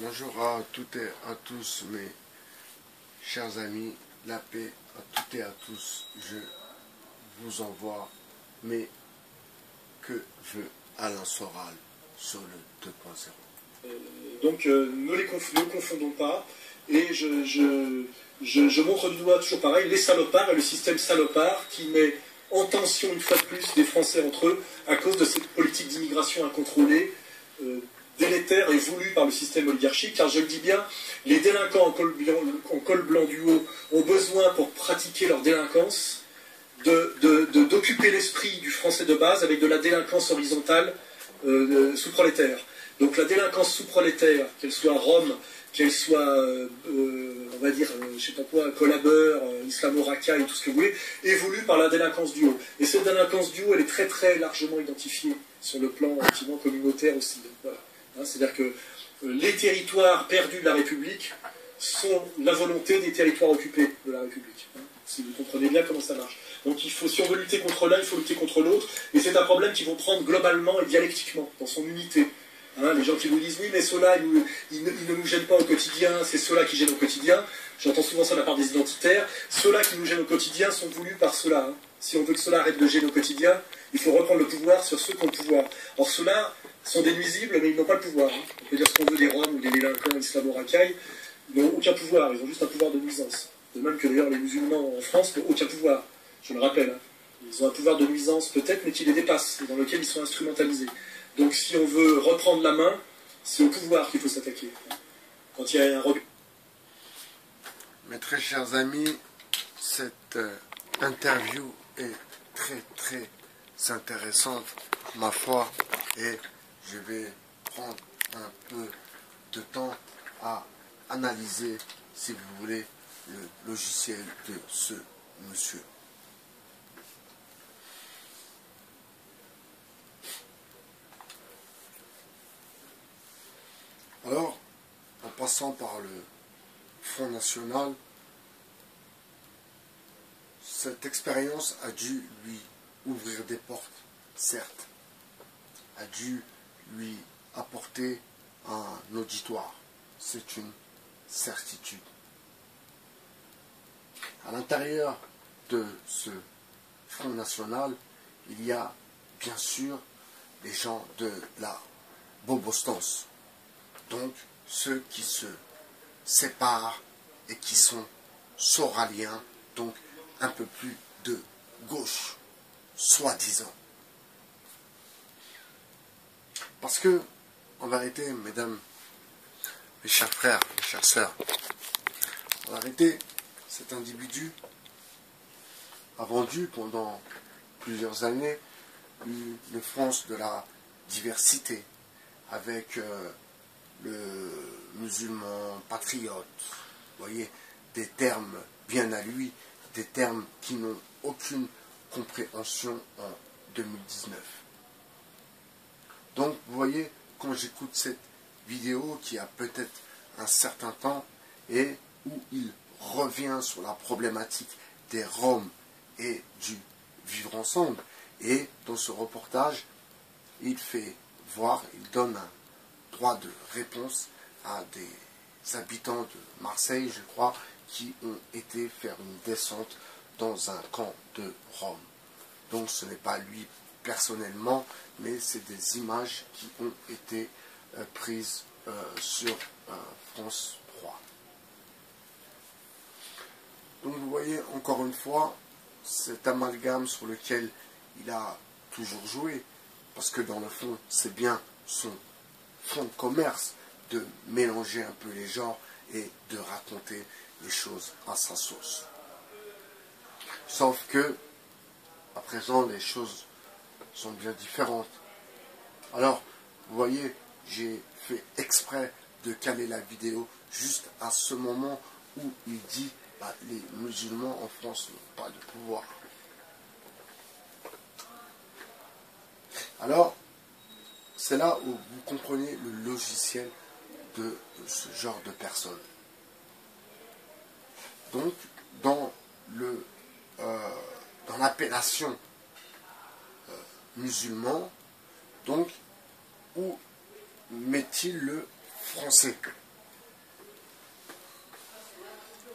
Bonjour à toutes et à tous mes chers amis, la paix à toutes et à tous, je vous envoie mes que veut Alain Soral sur le 2.0. Donc ne confondons pas, et je montre du doigt toujours pareil, les salopards et le système salopard qui met en tension une fois de plus des Français entre eux à cause de cette politique d'immigration incontrôlée, délétère et voulue par le système oligarchique, car je le dis bien, les délinquants en col blanc du haut ont besoin pour pratiquer leur délinquance d'occuper l'esprit du Français de base avec de la délinquance horizontale sous-prolétaire. Donc la délinquance sous-prolétaire, qu'elle soit Rome, qu'elle soit, on va dire, je sais pas quoi, collabeur, islamo-racaille, tout ce que vous voulez, est voulue par la délinquance du haut. Et cette délinquance du haut, elle est très très largement identifiée sur le plan effectivement communautaire aussi. Voilà. Hein, c'est-à-dire que les territoires perdus de la République sont la volonté des territoires occupés de la République. Hein, si vous comprenez bien comment ça marche. Donc il faut, si on veut lutter contre l'un, il faut lutter contre l'autre, et c'est un problème qu'ils vont prendre globalement et dialectiquement, dans son unité. Hein, les gens qui vous disent oui mais ceux-là ils ne nous gênent pas au quotidien, c'est ceux-là qui gênent au quotidien, j'entends souvent ça de la part des identitaires, ceux-là qui nous gênent au quotidien sont voulus par ceux-là. Hein. Si on veut que ceux-là arrêtent de gêner au quotidien, il faut reprendre le pouvoir sur ceux qui ont le pouvoir. Or ceux-là sont des nuisibles mais ils n'ont pas le pouvoir. Hein. On peut dire ce qu'on veut des Roms ou des délinquants islamo-racailles, ils n'ont aucun pouvoir, ils ont juste un pouvoir de nuisance. De même que d'ailleurs les musulmans en France n'ont aucun pouvoir, je le rappelle. Hein. Ils ont un pouvoir de nuisance peut-être mais qui les dépasse et dans lequel ils sont instrumentalisés. Donc si on veut reprendre la main, c'est au pouvoir qu'il faut s'attaquer. Quand il y a un rebond. Mes très chers amis, cette interview est très très intéressante, ma foi, et je vais prendre un peu de temps à analyser, si vous voulez, le logiciel de ce monsieur. Alors, en passant par le Front National, cette expérience a dû lui ouvrir des portes, certes, a dû lui apporter un auditoire, c'est une certitude. À l'intérieur de ce Front National, il y a bien sûr les gens de la bobostance. Donc, ceux qui se séparent et qui sont soraliens, donc un peu plus de gauche, soi-disant. Parce que, en vérité, mesdames, mes chers frères, mes chères sœurs, en vérité, cet individu a vendu pendant plusieurs années une France de la diversité, avec le musulman patriote, vous voyez, des termes bien à lui, des termes qui n'ont aucune compréhension en 2019. Donc, vous voyez, quand j'écoute cette vidéo qui a peut-être un certain temps et où il revient sur la problématique des Roms et du vivre ensemble, et dans ce reportage, il fait voir, il donne un droit de réponse à des habitants de Marseille, je crois, qui ont été faire une descente dans un camp de Roms. Donc ce n'est pas lui personnellement, mais c'est des images qui ont été prises sur France 3. Donc vous voyez encore une fois cet amalgame sur lequel il a toujours joué, parce que dans le fond c'est bien son fond de commerce de mélanger un peu les genres et de raconter les choses à sa sauce. Sauf que, à présent, les choses sont bien différentes. Alors, vous voyez, j'ai fait exprès de caler la vidéo juste à ce moment où il dit bah, les musulmans en France n'ont pas de pouvoir. Alors, c'est là où vous comprenez le logiciel de ce genre de personnes. Donc, dans l'appellation musulman, donc, où met-il le français?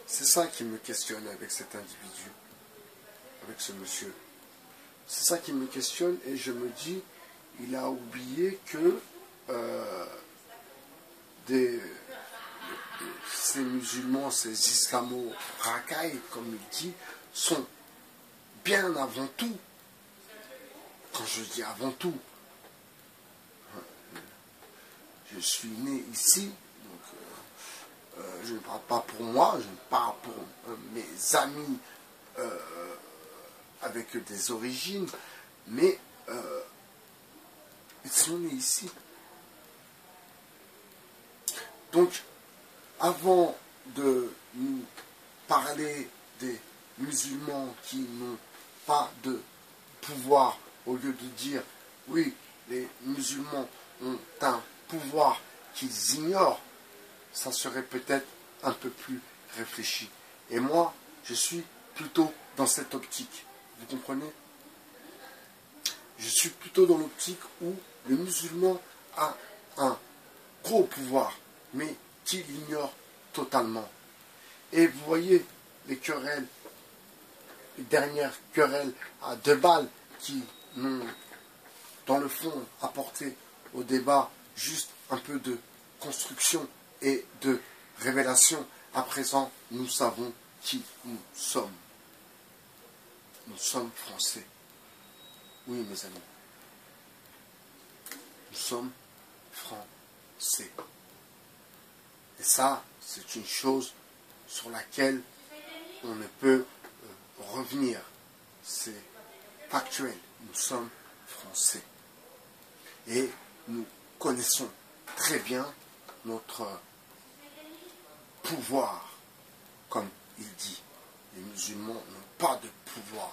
C'est ça qui me questionne avec cet individu, avec ce monsieur. C'est ça qui me questionne et je me dis, il a oublié que ces musulmans, ces islamo-racailles, comme il dit, sont bien avant tout. Quand je dis avant tout, je suis né ici, donc je ne parle pas pour moi, je parle pour mes amis avec des origines, mais ils sont nés ici. Donc, avant de nous parler des musulmans qui n'ont pas de pouvoir, au lieu de dire, oui, les musulmans ont un pouvoir qu'ils ignorent, ça serait peut-être un peu plus réfléchi. Et moi, je suis plutôt dans cette optique. Vous comprenez? Je suis plutôt dans l'optique où le musulman a un gros pouvoir, mais qu'il ignore totalement. Et vous voyez les querelles, les dernières querelles à 2 balles qui n'ont, dans le fond, apporté au débat juste un peu de construction et de révélation. À présent, nous savons qui nous sommes. Nous sommes français. Oui, mes amis. Nous sommes français. Et ça, c'est une chose sur laquelle on ne peut revenir. C'est factuel. Nous sommes français. Et nous connaissons très bien notre pouvoir. Comme il dit, les musulmans n'ont pas de pouvoir.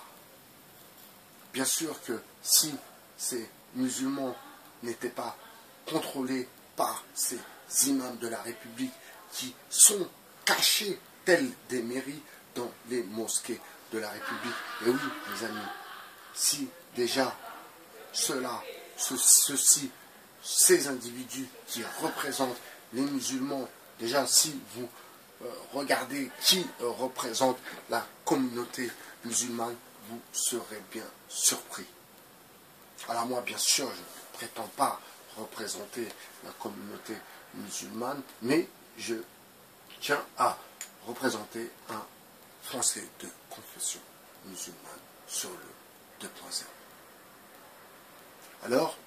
Bien sûr que si ces musulmans n'étaient pas contrôlés par ces imams de la République qui sont cachés tels des mairies dans les mosquées de la République. Et oui, mes amis, si déjà ces individus qui représentent les musulmans, déjà si vous regardez qui représente la communauté musulmane, vous serez bien surpris. Alors moi, bien sûr, je ne prétends pas représenter la communauté musulmane, mais je tiens à représenter un Français de confession musulmane sur le 2.0. Alors,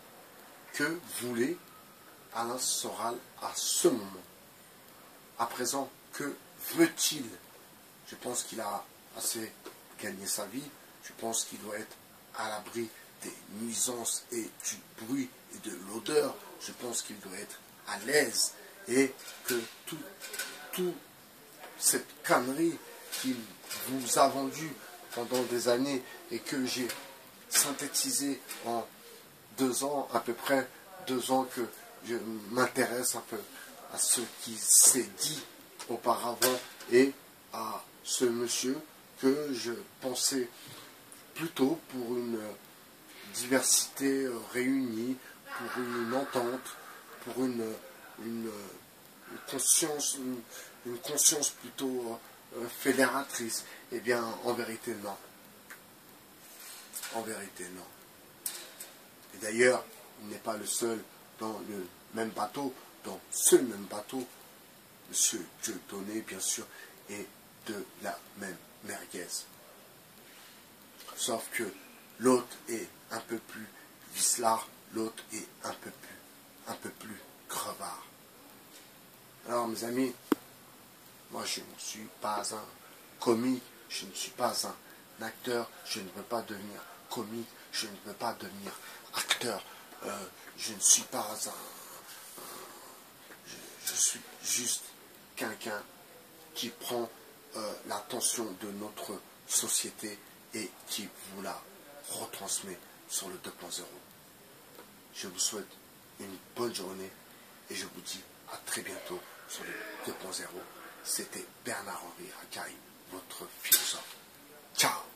que voulait Alain Soral à ce moment? À présent, que veut-il? Je pense qu'il a assez gagné sa vie. Je pense qu'il doit être à l'abri des nuisances et du bruit et de l'odeur. Je pense qu'il doit être à l'aise et que toute cette connerie qu'il vous a vendue pendant des années et que j'ai synthétisé en 2 ans, à peu près 2 ans que je m'intéresse un peu à ce qui s'est dit auparavant et à ce monsieur que je pensais plutôt pour une diversité réunie, pour une entente, pour une conscience plutôt fédératrice. Eh bien, en vérité, non. En vérité, non. Et d'ailleurs, il n'est pas le seul dans le même bateau, dans ce même bateau. Monsieur Dieudonné, bien sûr, est de la même merguez. Sauf que l'autre est un peu plus vicelard, l'autre est un peu plus crevard. Alors, mes amis, moi, je ne suis pas un comique, je ne suis pas un acteur, je ne veux pas devenir comique, je ne veux pas devenir acteur, je ne suis pas je suis juste quelqu'un qui prend l'attention de notre société et qui vous la retransmet sur le 2.0. Je vous souhaite une bonne journée et je vous dis à très bientôt sur le 2.0. C'était Bernard-Henri Racaille, votre philosophe. Ciao!